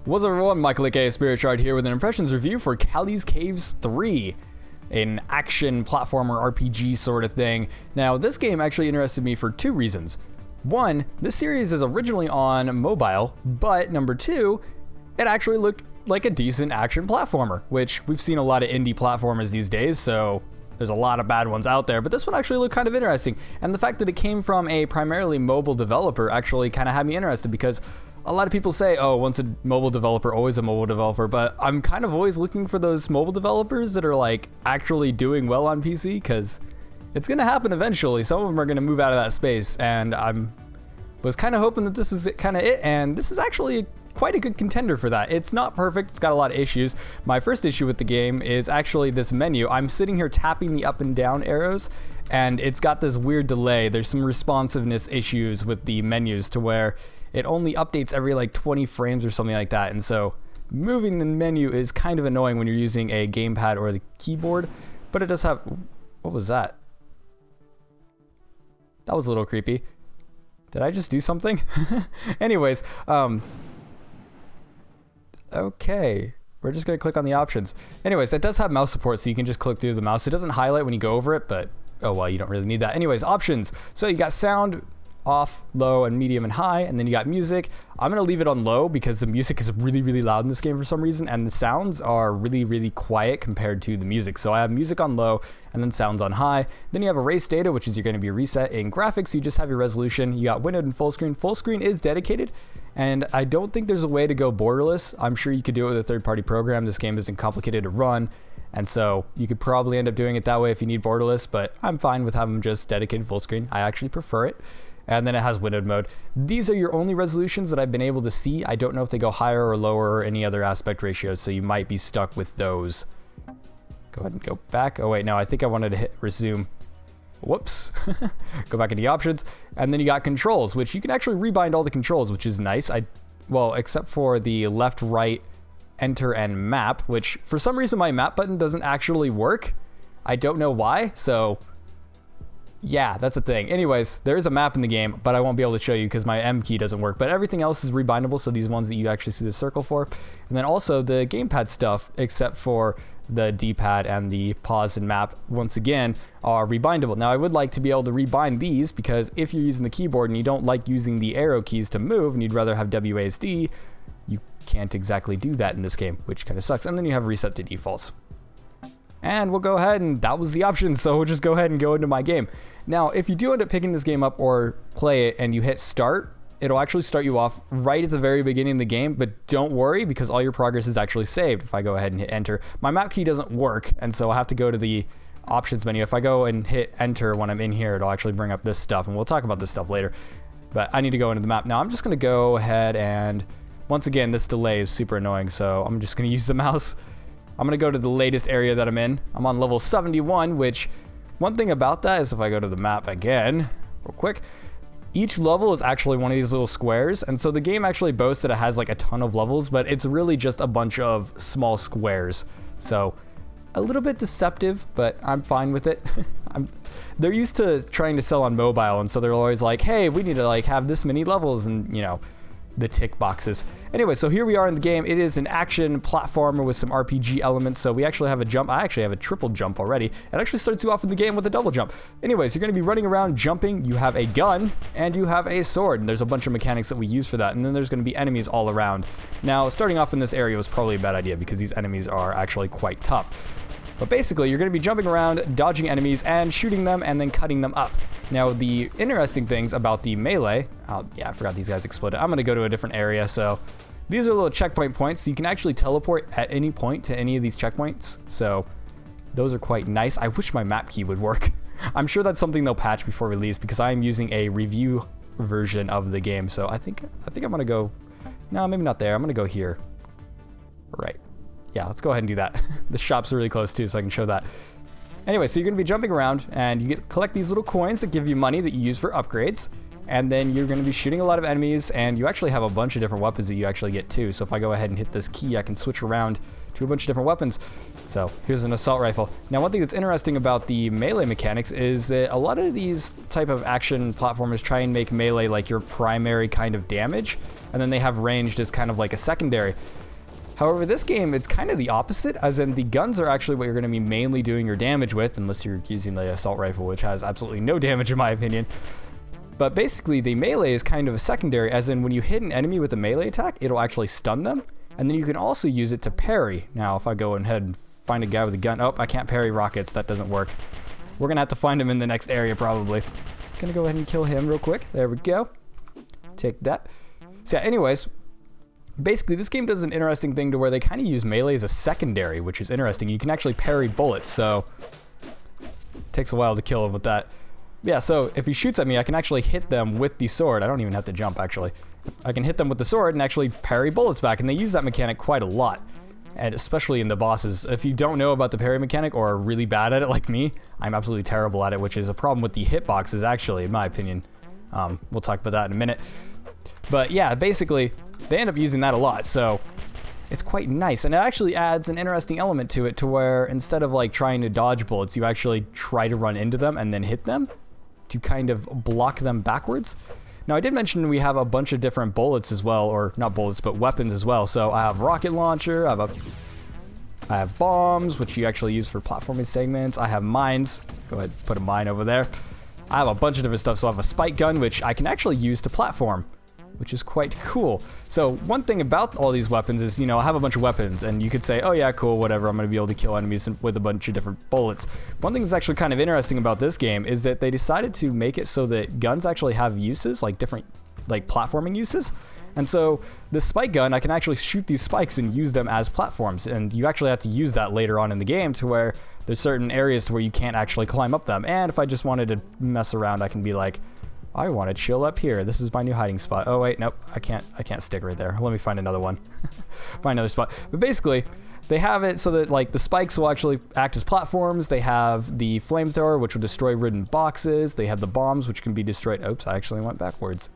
What's up everyone, Michael aka Spirit Shard here with an impressions review for Cali's Caves 3, an action platformer RPG sort of thing. Now this game actually interested me for two reasons. One, this series is originally on mobile, but number two, it actually looked like a decent action platformer, which we've seen a lot of indie platformers these days, so there's a lot of bad ones out there, but this one actually looked kind of interesting. And the fact that it came from a primarily mobile developer actually kind of had me interested, because a lot of people say, oh, once a mobile developer, always a mobile developer, but I'm kind of always looking for those mobile developers that are like actually doing well on PC, because it's going to happen eventually. Some of them are going to move out of that space, and was kind of hoping that this is kind of it, and this is actually quite a good contender for that. It's not perfect, it's got a lot of issues. My first issue with the game is actually this menu. I'm sitting here tapping the up and down arrows, and it's got this weird delay. There's some responsiveness issues with the menus to where it only updates every like 20 frames or something like that, and so moving the menu is kind of annoying when you're using a gamepad or the keyboard. But it does have... What was that? That was a little creepy. Did I just do something? Anyways, okay, we're just gonna click on the options. Anyways, it does have mouse support, so you can just click through the mouse. It doesn't highlight when you go over it, but oh well, you don't really need that. Anyways, options. So you got sound, off, low, and medium, and high, and then you got music. I'm gonna leave it on low because the music is really, really loud in this game for some reason, and the sounds are really, really quiet compared to the music. So I have music on low, and then sounds on high. Then you have erase data, which is you're gonna be reset in graphics. You just have your resolution. You got windowed and full screen. Full screen is dedicated, and I don't think there's a way to go borderless. I'm sure you could do it with a third-party program. This game isn't complicated to run, and so you could probably end up doing it that way if you need borderless, but I'm fine with having just dedicated full screen. I actually prefer it. And then it has windowed mode. These are your only resolutions that I've been able to see. I don't know if they go higher or lower or any other aspect ratios, so you might be stuck with those. Go ahead and go back. Oh wait, no, I think I wanted to hit resume. Whoops. Go back into the options. And then you got controls, which you can actually rebind all the controls, which is nice. Well, except for the left, right, enter, and map, which for some reason my map button doesn't actually work. I don't know why, so yeah, that's a thing. Anyways, there is a map in the game, but I won't be able to show you because my M key doesn't work. But everything else is rebindable, so these ones that you actually see the circle for. And then also the gamepad stuff, except for the D-pad and the pause and map, once again, are rebindable. Now, I would like to be able to rebind these, because if you're using the keyboard and you don't like using the arrow keys to move, and you'd rather have WASD, you can't exactly do that in this game, which kind of sucks. And then you have reset to defaults. And we'll go ahead, and that was the option, so we'll just go ahead and go into my game. Now, if you do end up picking this game up or play it and you hit start, it'll actually start you off right at the very beginning of the game, but don't worry because all your progress is actually saved. If I go ahead and hit enter, my map key doesn't work, and so I'll have to go to the options menu. If I go and hit enter when I'm in here, it'll actually bring up this stuff, and we'll talk about this stuff later. But I need to go into the map. Now, I'm just going to go ahead and, once again, this delay is super annoying, so I'm just going to use the mouse. I'm going to go to the latest area that I'm in. I'm on level 71, which one thing about that is if I go to the map again, real quick, each level is actually one of these little squares. And so the game actually boasts that it has like a ton of levels, but it's really just a bunch of small squares. So a little bit deceptive, but I'm fine with it. They're used to trying to sell on mobile, and so they're always like, hey, we need to like have this many levels, and you know, the tick boxes. Anyway, so here we are in the game. It is an action platformer with some RPG elements. So we actually have a jump. I actually have a triple jump already. It actually starts you off in the game with a double jump. Anyways, you're going to be running around jumping. You have a gun and you have a sword, and there's a bunch of mechanics that we use for that. And then there's going to be enemies all around. Now, starting off in this area was probably a bad idea because these enemies are actually quite tough. But basically, you're going to be jumping around, dodging enemies, and shooting them, and then cutting them up. Now, the interesting things about the melee... yeah, I forgot these guys exploded. I'm going to go to a different area, so... These are little checkpoint points, so you can actually teleport at any point to any of these checkpoints. So, those are quite nice. I wish my map key would work. I'm sure that's something they'll patch before release, because I am using a review version of the game. So, I think I'm going to go... No, maybe not there. I'm going to go here. Right. Yeah, let's go ahead and do that. The shop's really close too, so I can show that. Anyway, so you're going to be jumping around, and you collect these little coins that give you money that you use for upgrades. and then you're going to be shooting a lot of enemies, and you actually have a bunch of different weapons that you actually get too. So if I go ahead and hit this key, I can switch around to a bunch of different weapons. So here's an assault rifle. Now, one thing that's interesting about the melee mechanics is that a lot of these type of action platformers try and make melee like your primary kind of damage, and then they have ranged as kind of like a secondary. However, this game, it's kind of the opposite, as in the guns are actually what you're going to be mainly doing your damage with, unless you're using the assault rifle, which has absolutely no damage in my opinion. But basically, the melee is kind of a secondary, as in when you hit an enemy with a melee attack, it'll actually stun them, and then you can also use it to parry. Now, if I go ahead and find a guy with a gun, oh, I can't parry rockets, that doesn't work. We're going to have to find him in the next area, probably. Gonna go ahead and kill him real quick. There we go. Take that. So yeah, anyways, basically, this game does an interesting thing to where they kind of use melee as a secondary, which is interesting. You can actually parry bullets, so it takes a while to kill him with that. Yeah, so if he shoots at me, I can actually hit them with the sword. I don't even have to jump, actually. I can hit them with the sword and actually parry bullets back, and they use that mechanic quite a lot, and especially in the bosses. If you don't know about the parry mechanic or are really bad at it like me, I'm absolutely terrible at it, which is a problem with the hitboxes, actually, in my opinion. We'll talk about that in a minute. But yeah, basically, they end up using that a lot, so it's quite nice. And it actually adds an interesting element to it, to where instead of like trying to dodge bullets, you actually try to run into them and then hit them to kind of block them backwards. Now, I did mention we have a bunch of different bullets as well, or not bullets, but weapons as well. So I have rocket launcher, I have bombs, which you actually use for platforming segments. I have mines. Go ahead, put a mine over there. I have a bunch of different stuff. So I have a spike gun, which I can actually use to platform, which is quite cool. So one thing about all these weapons is, you know, I have a bunch of weapons, and you could say, oh yeah, cool, whatever, I'm going to be able to kill enemies with a bunch of different bullets. One thing that's actually kind of interesting about this game is that they decided to make it so that guns actually have uses, like different, like platforming uses. And so this spike gun, I can actually shoot these spikes and use them as platforms, and you actually have to use that later on in the game to where there's certain areas to where you can't actually climb up them. And if I just wanted to mess around, I can be like, I want to chill up here. This is my new hiding spot. Oh wait, nope, I can't stick right there. Let me find another one. Find another spot. But basically, they have it so that like the spikes will actually act as platforms. They have the flamethrower, which will destroy wooden boxes. They have the bombs, which can be destroyed. Oops, I actually went backwards.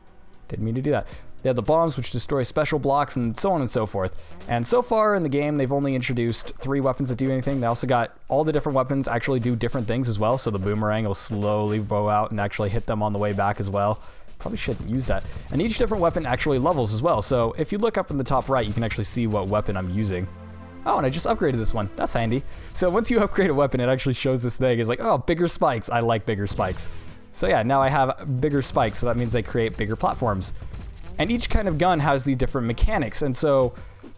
Didn't mean to do that. They have the bombs, which destroy special blocks, and so on and so forth. And so far in the game, they've only introduced 3 weapons that do anything. They also got all the different weapons actually do different things as well. So the boomerang will slowly bow out and actually hit them on the way back as well. Probably shouldn't use that. And each different weapon actually levels as well. So if you look up in the top right, you can actually see what weapon I'm using. Oh, and I just upgraded this one. That's handy. So once you upgrade a weapon, it actually shows this thing. It's like, oh, bigger spikes. I like bigger spikes. So yeah, now I have bigger spikes. So that means they create bigger platforms. And each kind of gun has the different mechanics. And so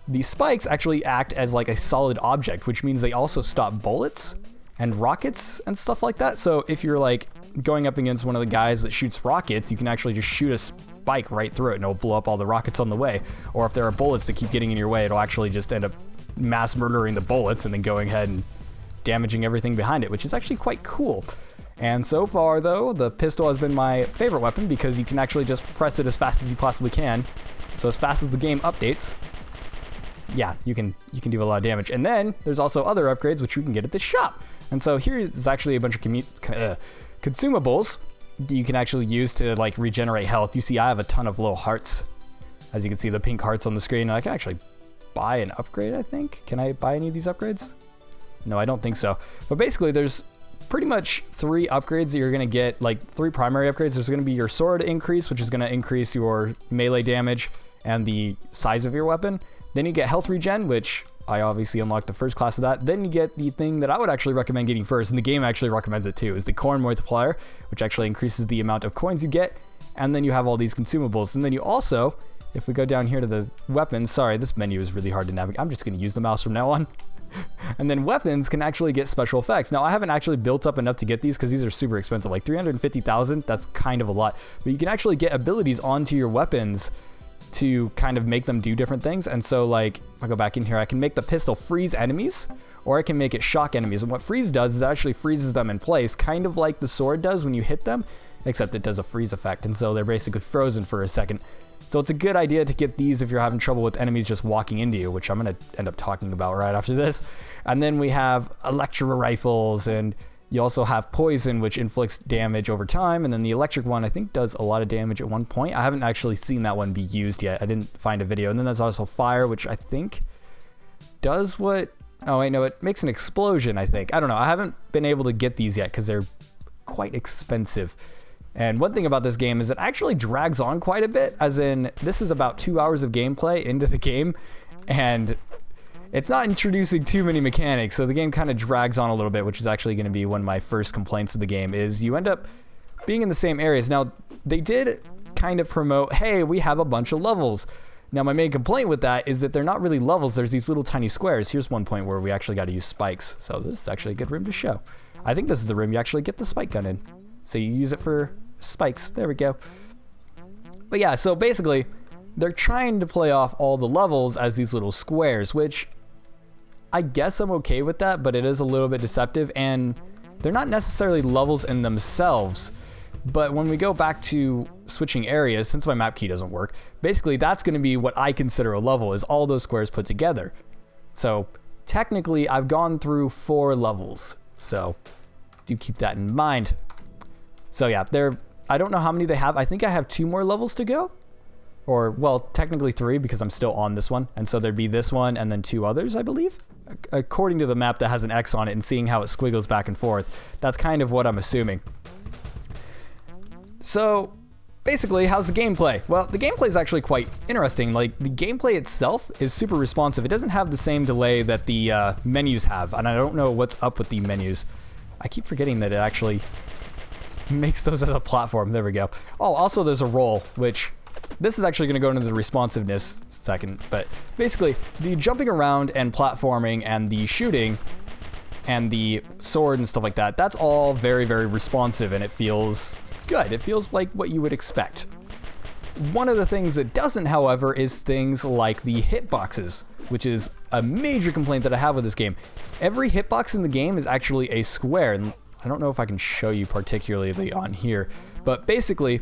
the spikes actually act as like a solid object, which means they also stop bullets and rockets and stuff like that. So if you're like going up against one of the guys that shoots rockets, you can actually just shoot a spike right through it and it'll blow up all the rockets on the way. Or if there are bullets that keep getting in your way, it'll actually just end up mass murdering the bullets and then going ahead and damaging everything behind it, which is actually quite cool. And so far, though, the pistol has been my favorite weapon because you can actually just press it as fast as you possibly can. So as fast as the game updates, yeah, you can do a lot of damage. And then there's also other upgrades which you can get at the shop. And so here is actually a bunch of consumables that you can actually use to like regenerate health. You see, I have a ton of little hearts. As you can see, the pink hearts on the screen. And I can actually buy an upgrade, I think. Can I buy any of these upgrades? No, I don't think so. But basically, there's pretty much 3 upgrades that you're going to get, like 3 primary upgrades. There's going to be your sword increase, which is going to increase your melee damage and the size of your weapon. Then you get health regen, which I obviously unlocked the first class of that. Then you get the thing that I would actually recommend getting first, and the game actually recommends it too, is the coin multiplier, which actually increases the amount of coins you get. And then you have all these consumables. And then you also, if we go down here to the weapons, sorry, this menu is really hard to navigate. I'm just going to use the mouse from now on. And then weapons can actually get special effects. Now, I haven't actually built up enough to get these because these are super expensive, like 350,000. That's kind of a lot. But you can actually get abilities onto your weapons to kind of make them do different things. And so, like, if I go back in here, I can make the pistol freeze enemies, or I can make it shock enemies. And what freeze does is it actually freezes them in place, kind of like the sword does when you hit them, except it does a freeze effect. And so they're basically frozen for a second. So it's a good idea to get these if you're having trouble with enemies just walking into you, which I'm going to end up talking about right after this. And then we have electro rifles and You also have poison, which inflicts damage over time, and then the electric one, I think, does a lot of damage at one point. I haven't actually seen that one be used yet. I didn't find a video. And then there's also fire, which I think does what... Oh, wait, no, it makes an explosion, I think. I don't know. I haven't been able to get these yet because they're quite expensive. And one thing about this game is it actually drags on quite a bit, as in this is about 2 hours of gameplay into the game, and it's not introducing too many mechanics, so the game kind of drags on a little bit, which is actually going to be one of my first complaints of the game, is you end up being in the same areas. Now, they did kind of promote, hey, we have a bunch of levels. Now, my main complaint with that is that they're not really levels. There's these little tiny squares. Here's one point where we actually got to use spikes, so this is actually a good room to show. I think this is the room you actually get the spike gun in. So you use it for spikes. There we go. But yeah, so basically, they're trying to play off all the levels as these little squares, which I guess I'm okay with that, but it is a little bit deceptive, and they're not necessarily levels in themselves. But when we go back to switching areas, since my map key doesn't work, basically that's going to be what I consider a level, is all those squares put together. So technically, I've gone through 4 levels. So do keep that in mind. So yeah, I don't know how many they have. I think I have 2 more levels to go. Or, well, technically 3 because I'm still on this one. And so there'd be this one and then 2 others, I believe. According to the map that has an X on it and seeing how it squiggles back and forth, that's kind of what I'm assuming. So basically, how's the gameplay? Well, the gameplay is actually quite interesting. Like, the gameplay itself is super responsive. It doesn't have the same delay that the menus have, and I don't know what's up with the menus. I keep forgetting that it actually makes those as a platform. There we go. Oh, also there's a roll, which this is actually going to go into the responsiveness second, but basically the jumping around and platforming and the shooting and the sword and stuff like that, that's all very, very responsive, and it feels good. It feels like what you would expect. One of the things that doesn't, however, is things like the hitboxes, which is a major complaint that I have with this game. Every hitbox in the game is actually a square, and I don't know if I can show you particularly on here, but basically,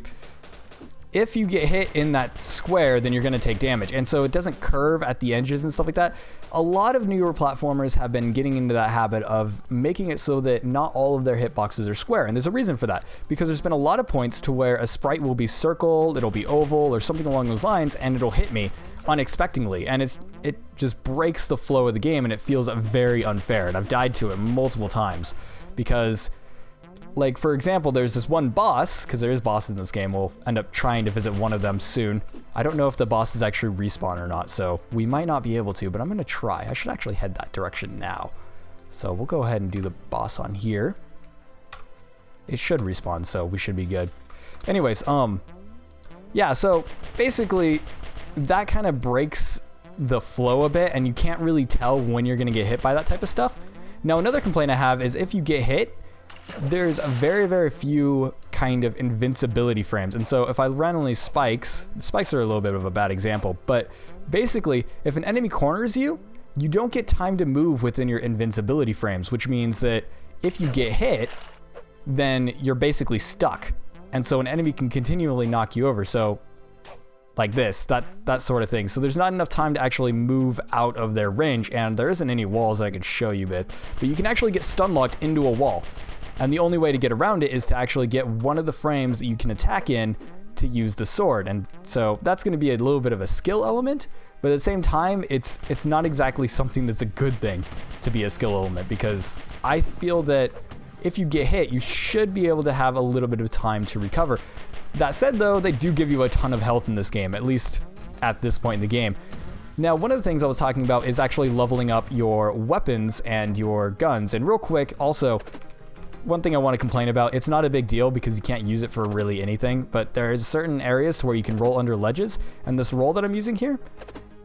if you get hit in that square, then you're going to take damage. And so it doesn't curve at the edges and stuff like that. A lot of newer platformers have been getting into that habit of making it so that not all of their hitboxes are square. And there's a reason for that, because there's been a lot of points to where a sprite will be circle, it'll be oval, or something along those lines, and it'll hit me unexpectedly. And it just breaks the flow of the game, and it feels very unfair. And I've died to it multiple times because, like, for example, there's this one boss, because there is bosses in this game. We'll end up trying to visit one of them soon. I don't know if the bosses actually respawn or not, so we might not be able to, but I'm going to try. I should actually head that direction now. So we'll go ahead and do the boss on here. It should respawn, so we should be good. Anyways, yeah, so basically that kind of breaks the flow a bit, and you can't really tell when you're going to get hit by that type of stuff. Now, another complaint I have is if you get hit, there's a very, very few kind of invincibility frames. And so if I randomly spikes are a little bit of a bad example, but basically if an enemy corners you, you don't get time to move within your invincibility frames, which means that if you get hit, then you're basically stuck. And so an enemy can continually knock you over. So like this, that sort of thing. So there's not enough time to actually move out of their range, and there isn't any walls I could show you with, but you can actually get stun locked into a wall. And the only way to get around it is to actually get one of the frames that you can attack in to use the sword. And so that's going to be a little bit of a skill element, but at the same time, it's not exactly something that's a good thing to be a skill element, because I feel that if you get hit, you should be able to have a little bit of time to recover. That said, though, they do give you a ton of health in this game, at least at this point in the game. Now, one of the things I was talking about is actually leveling up your weapons and your guns. And real quick, also, one thing I want to complain about, it's not a big deal because you can't use it for really anything, but there's certain areas to where you can roll under ledges, and this roll that I'm using here,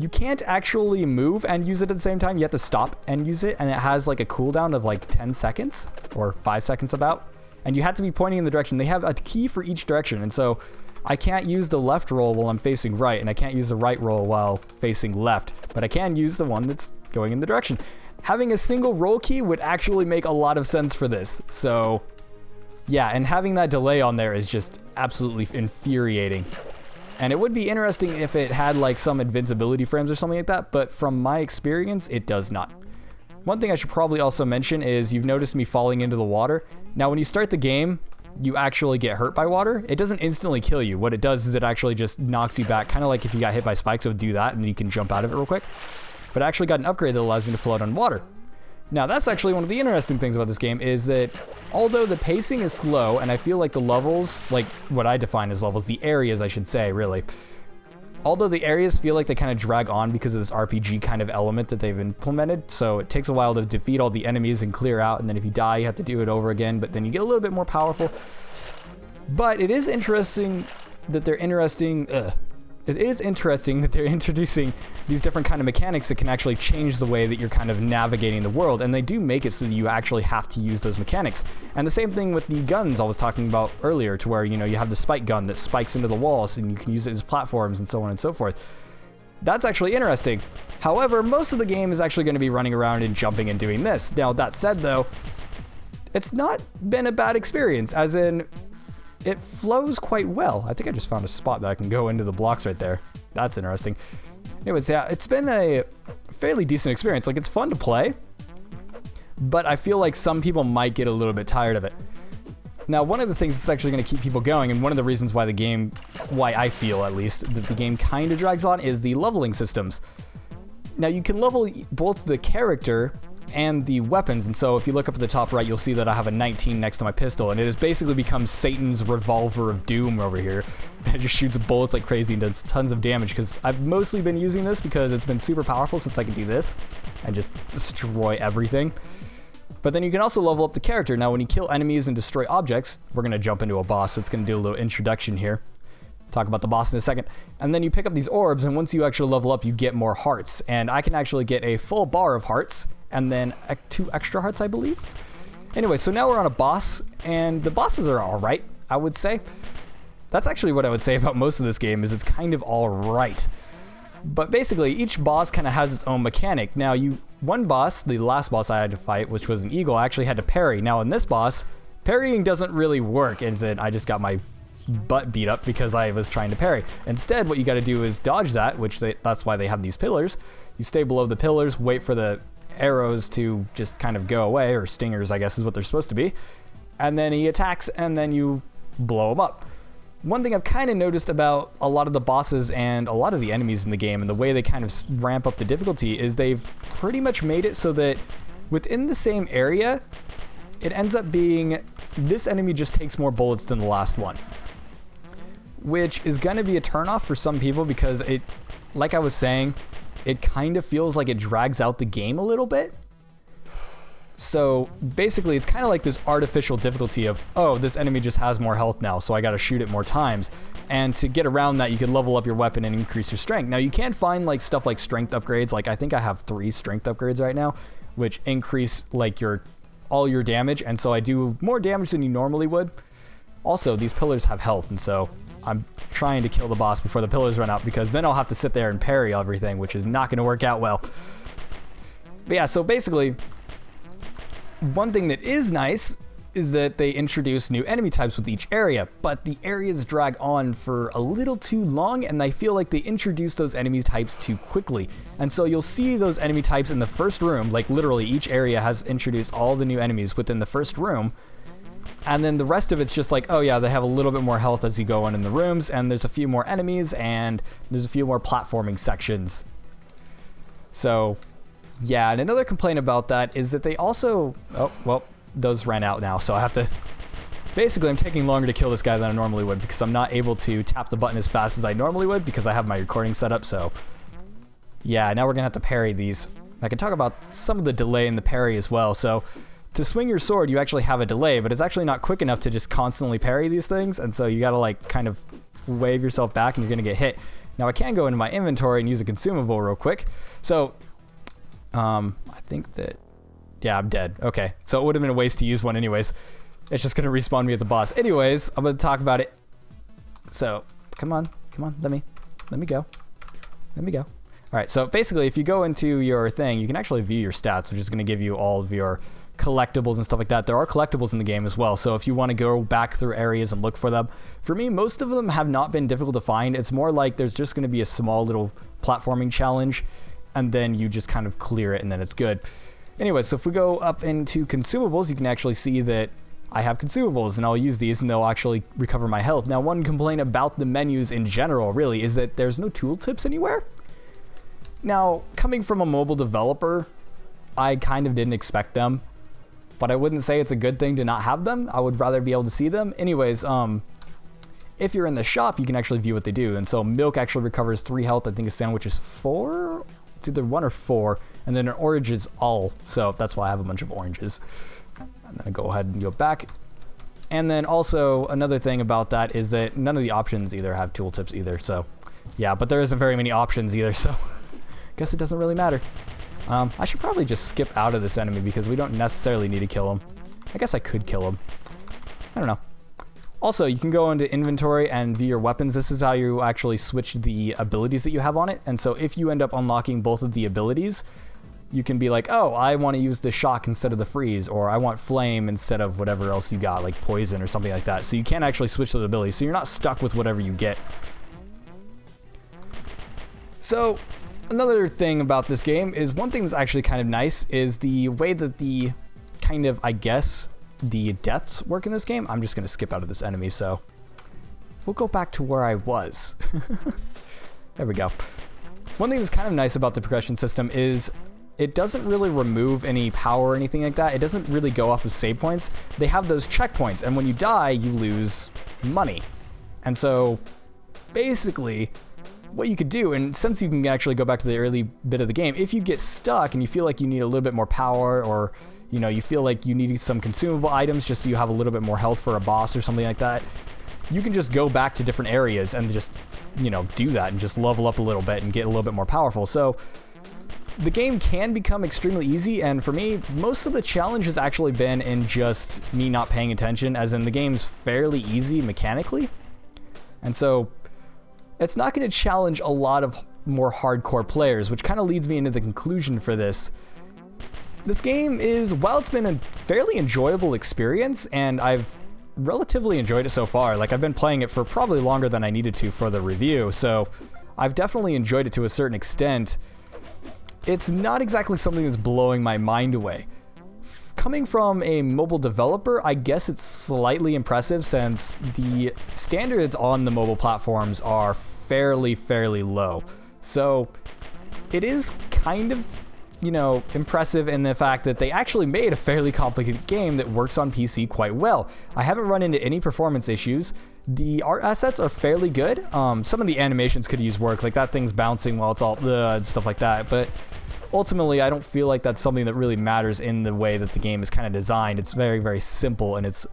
you can't actually move and use it at the same time. You have to stop and use it, and it has like a cooldown of like 10 seconds or 5 seconds about, and you have to be pointing in the direction. They have a key for each direction, and so I can't use the left roll while I'm facing right, and I can't use the right roll while facing left, but I can use the one that's going in the direction. Having a single roll key would actually make a lot of sense for this. So yeah, and having that delay on there is just absolutely infuriating. And it would be interesting if it had like some invincibility frames or something like that, but from my experience, it does not. One thing I should probably also mention is you've noticed me falling into the water. Now, when you start the game, you actually get hurt by water. It doesn't instantly kill you. What it does is it actually just knocks you back, kind of like if you got hit by spikes, it would do that, and then you can jump out of it real quick. But I actually got an upgrade that allows me to float on water. Now, that's actually one of the interesting things about this game is that although the pacing is slow, and I feel like the levels, like what I define as levels, the areas I should say, really, although the areas feel like they kind of drag on because of this RPG kind of element that they've implemented, so it takes a while to defeat all the enemies and clear out, and then if you die, you have to do it over again, but then you get a little bit more powerful. But it is interesting that they're introducing these different kind of mechanics that can actually change the way that you're kind of navigating the world, and they do make it so that you actually have to use those mechanics. And the same thing with the guns I was talking about earlier, to where, you know, you have the spike gun that spikes into the walls and you can use it as platforms and so on and so forth. That's actually interesting. However, most of the game is actually going to be running around and jumping and doing this. Now, that said though, it's not been a bad experience, as in it flows quite well. I think I just found a spot that I can go into the blocks right there. That's interesting. Anyways, yeah, it's been a fairly decent experience. Like, it's fun to play, but I feel like some people might get a little bit tired of it. Now, one of the things that's actually going to keep people going, and one of the reasons why why I feel at least, that the game kind of drags on, is the leveling systems. Now, you can level both the character and the weapons, and so if you look up at the top right, you'll see that I have a 19 next to my pistol, and it has basically become Satan's revolver of doom over here. It just shoots bullets like crazy and does tons of damage, because I've mostly been using this because it's been super powerful, since I can do this and just destroy everything. But then you can also level up the character. Now, when you kill enemies and destroy objects, we're going to jump into a boss, so it's going to do a little introduction here. Talk about the boss in a second. And then you pick up these orbs, and once you actually level up, you get more hearts. And I can actually get a full bar of hearts, and then 2 extra hearts, I believe. Anyway, so now we're on a boss, and the bosses are alright, I would say. That's actually what I would say about most of this game, is it's kind of alright. But basically, each boss kind of has its own mechanic. Now, one boss, the last boss I had to fight, which was an eagle, I actually had to parry. Now, in this boss, parrying doesn't really work, as in I just got my butt beat up because I was trying to parry. Instead, what you got to do is dodge that, that's why they have these pillars. You stay below the pillars, wait for the arrows to just kind of go away, or stingers, I guess is what they're supposed to be. And then he attacks, and then you blow him up. One thing I've kind of noticed about a lot of the bosses and a lot of the enemies in the game, and the way they kind of ramp up the difficulty, is they've pretty much made it so that within the same area, it ends up being this enemy just takes more bullets than the last one, which is going to be a turnoff for some people, because it, like I was saying, it kind of feels like it drags out the game a little bit. So basically, it's kind of like this artificial difficulty of, oh, this enemy just has more health now, so I got to shoot it more times. And to get around that, you can level up your weapon and increase your strength. Now, you can find like stuff like strength upgrades. Like, I think I have 3 strength upgrades right now, which increase like all your damage. And so I do more damage than you normally would. Also, these pillars have health, and so I'm trying to kill the boss before the pillars run out, because then I'll have to sit there and parry everything, which is not going to work out well. But yeah, so basically, one thing that is nice is that they introduce new enemy types with each area, but the areas drag on for a little too long, and I feel like they introduce those enemy types too quickly. And so you'll see those enemy types in the first room, like literally each area has introduced all the new enemies within the first room. And then the rest of it's just like, oh yeah, they have a little bit more health as you go on in the rooms, and there's a few more enemies, and there's a few more platforming sections. So, yeah, and another complaint about that is that they also... Oh, well, those ran out now, so I have to... Basically, I'm taking longer to kill this guy than I normally would, because I'm not able to tap the button as fast as I normally would, because I have my recording set up, so... Yeah, now we're going to have to parry these. I can talk about some of the delay in the parry as well, so... To swing your sword, you actually have a delay, but it's actually not quick enough to just constantly parry these things, and so you gotta like kind of wave yourself back and you're gonna get hit. Now I can go into my inventory and use a consumable real quick. So, I think that, yeah, I'm dead. Okay, so it would have been a waste to use one anyways. It's just gonna respawn me at the boss. Anyways, I'm gonna talk about it. So, come on, let me go. All right, so basically if you go into your thing, you can actually view your stats, which is gonna give you all of your collectibles and stuff like that. There are collectibles in the game as well, so if you want to go back through areas and look for them, for me, most of them have not been difficult to find. It's more like there's just going to be a small little platforming challenge, and then you just kind of clear it, and then it's good. Anyway, so if we go up into consumables, you can actually see that I have consumables, and I'll use these, and they'll actually recover my health. Now, one complaint about the menus in general, really, is that there's no tooltips anywhere. Now, coming from a mobile developer, I kind of didn't expect them, but I wouldn't say it's a good thing to not have them. I would rather be able to see them. Anyways, if you're in the shop, you can actually view what they do. And so milk actually recovers 3 health. I think a sandwich is 4. It's either 1 or 4. And then an orange is all. So that's why I have a bunch of oranges. And then I go ahead and go back. And then also another thing about that is that none of the options either have tooltips either. So yeah, but there isn't very many options either. So I guess it doesn't really matter. I should probably just skip out of this enemy because we don't necessarily need to kill him. I guess I could kill him. I don't know. Also, you can go into inventory and view your weapons. This is how you actually switch the abilities that you have on it. And so if you end up unlocking both of the abilities, you can be like, oh, I want to use the shock instead of the freeze, or I want flame instead of whatever else you got, like poison or something like that. So you can actually switch those abilities. So you're not stuck with whatever you get. So another thing about this game is one thing that's actually kind of nice is the way that the kind of, I guess, the deaths work in this game. I'm just going to skip out of this enemy, so we'll go back to where I was. There we go. One thing that's kind of nice about the progression system is it doesn't really remove any power or anything like that. It doesn't really go off of save points. They have those checkpoints, and when you die, you lose money. And so basically what you could do, and since you can actually go back to the early bit of the game, if you get stuck and you feel like you need a little bit more power, or you know, you feel like you need some consumable items just so you have a little bit more health for a boss or something like that, you can just go back to different areas and just, you know, do that and just level up a little bit and get a little bit more powerful. So the game can become extremely easy, and for me, most of the challenge has actually been in just me not paying attention, as in the game's fairly easy mechanically. And so it's not going to challenge a lot of more hardcore players, which kind of leads me into the conclusion for this. This game is, while it's been a fairly enjoyable experience, and I've relatively enjoyed it so far, like I've been playing it for probably longer than I needed to for the review, so I've definitely enjoyed it to a certain extent. It's not exactly something that's blowing my mind away. Coming from a mobile developer, I guess it's slightly impressive since the standards on the mobile platforms are fairly low. So it is kind of, you know, impressive in the fact that they actually made a fairly complicated game that works on PC quite well. I haven't run into any performance issues. The art assets are fairly good. Some of the animations could use work, like that thing's bouncing while it's all stuff like that, but ultimately I don't feel like that's something that really matters in the way that the game is kind of designed. It's very simple in its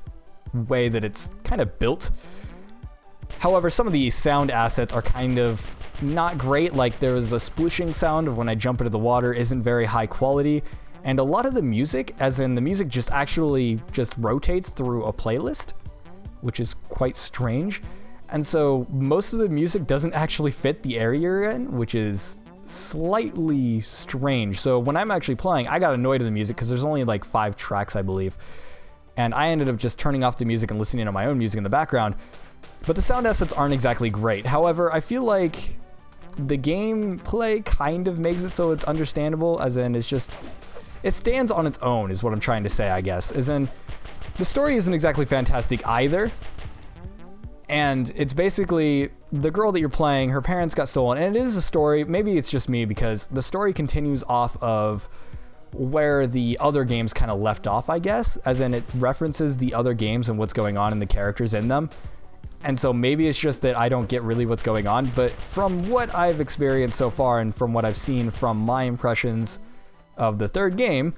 way that it's kind of built. However, some of the sound assets are kind of not great. Like there was a splooshing sound of when I jump into the water isn't very high quality, and a lot of the music, as in the music just actually just rotates through a playlist, which is quite strange. And so most of the music doesn't actually fit the area you're in, which is slightly strange. So when I'm actually playing, I got annoyed at the music because there's only like 5 tracks, I believe, and I ended up just turning off the music and listening to my own music in the background. But the sound assets aren't exactly great. However, I feel like the gameplay kind of makes it so it's understandable, as in it's just, it stands on its own is what I'm trying to say, I guess. As in, the story isn't exactly fantastic either, and it's basically the girl that you're playing, her parents got stolen, and it is a story, maybe it's just me, because the story continues off of where the other games kind of left off, I guess, as in it references the other games and what's going on and the characters in them. And so maybe it's just that I don't get really what's going on, but from what I've experienced so far and from what I've seen from my impressions of the third game,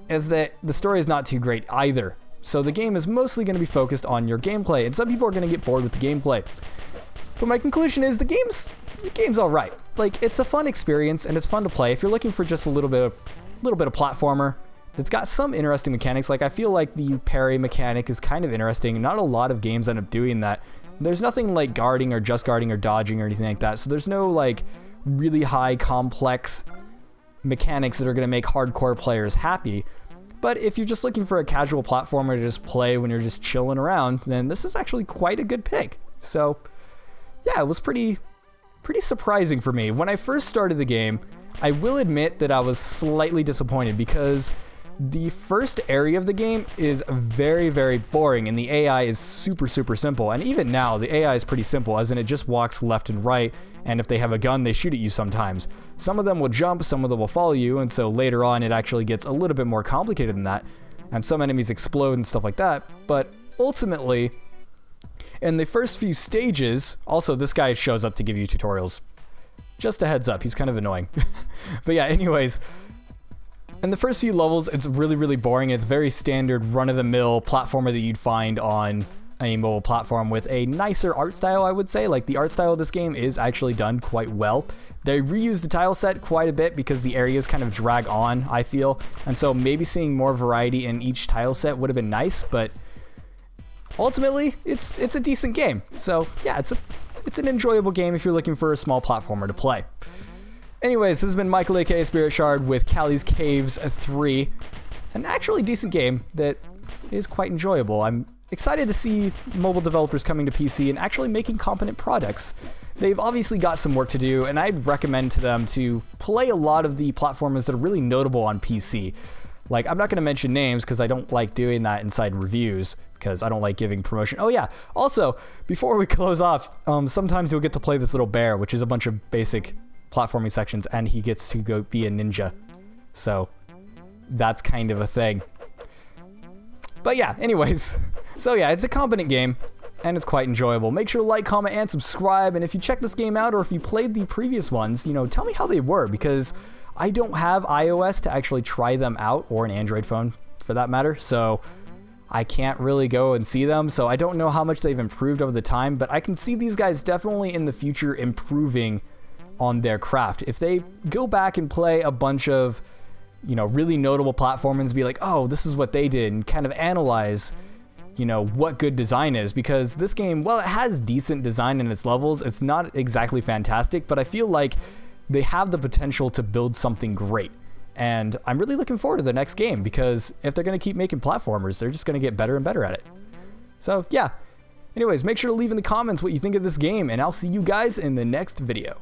is that the story is not too great either. So the game is mostly going to be focused on your gameplay, and some people are going to get bored with the gameplay. But my conclusion is the game's all right. Like, it's a fun experience and it's fun to play. If you're looking for just a little bit of platformer that's got some interesting mechanics, like I feel like the parry mechanic is kind of interesting. Not a lot of games end up doing that. There's nothing like guarding or just guarding or dodging or anything like that. So there's no like really high complex mechanics that are going to make hardcore players happy. But if you're just looking for a casual platformer to just play when you're just chilling around, then this is actually quite a good pick. So yeah, it was pretty surprising for me. When I first started the game, I will admit that I was slightly disappointed because the first area of the game is very, very boring, and the AI is super, super simple. And even now, the AI is pretty simple, as in it just walks left and right, and if they have a gun, they shoot at you sometimes. Some of them will jump, some of them will follow you, and so later on, it actually gets a little bit more complicated than that, and some enemies explode and stuff like that. But ultimately, in the first few stages, also, this guy shows up to give you tutorials. Just a heads up, he's kind of annoying. But yeah, anyways, in the first few levels, it's really, really boring. It's very standard run-of-the-mill platformer that you'd find on a mobile platform with a nicer art style, I would say. Like, the art style of this game is actually done quite well. They reused the tile set quite a bit because the areas kind of drag on, I feel. And so maybe seeing more variety in each tile set would have been nice, but ultimately, it's a decent game. So yeah, it's an enjoyable game if you're looking for a small platformer to play. Anyways, this has been Michael aka Spirit Shard with Callie's Caves 3. An actually decent game that is quite enjoyable. I'm excited to see mobile developers coming to PC and actually making competent products. They've obviously got some work to do, and I'd recommend to them to play a lot of the platformers that are really notable on PC. Like, I'm not going to mention names because I don't like doing that inside reviews, because I don't like giving promotion. Oh yeah, also, before we close off, sometimes you'll get to play this little bear, which is a bunch of basic platforming sections, and he gets to go be a ninja. So that's kind of a thing. But yeah, anyways. So yeah, it's a competent game, and it's quite enjoyable. Make sure to like, comment, and subscribe. And if you check this game out, or if you played the previous ones, you know, tell me how they were, because I don't have iOS to actually try them out, or an Android phone for that matter. So I can't really go and see them. So I don't know how much they've improved over the time, but I can see these guys definitely in the future improving on their craft. If they go back and play a bunch of, you know, really notable platformers and be like, oh, this is what they did, and kind of analyze, you know, what good design is. Because this game, well, it has decent design in its levels. It's not exactly fantastic, but I feel like they have the potential to build something great. And I'm really looking forward to the next game, because if they're going to keep making platformers, they're just going to get better and better at it. So yeah. Anyways, make sure to leave in the comments what you think of this game, and I'll see you guys in the next video.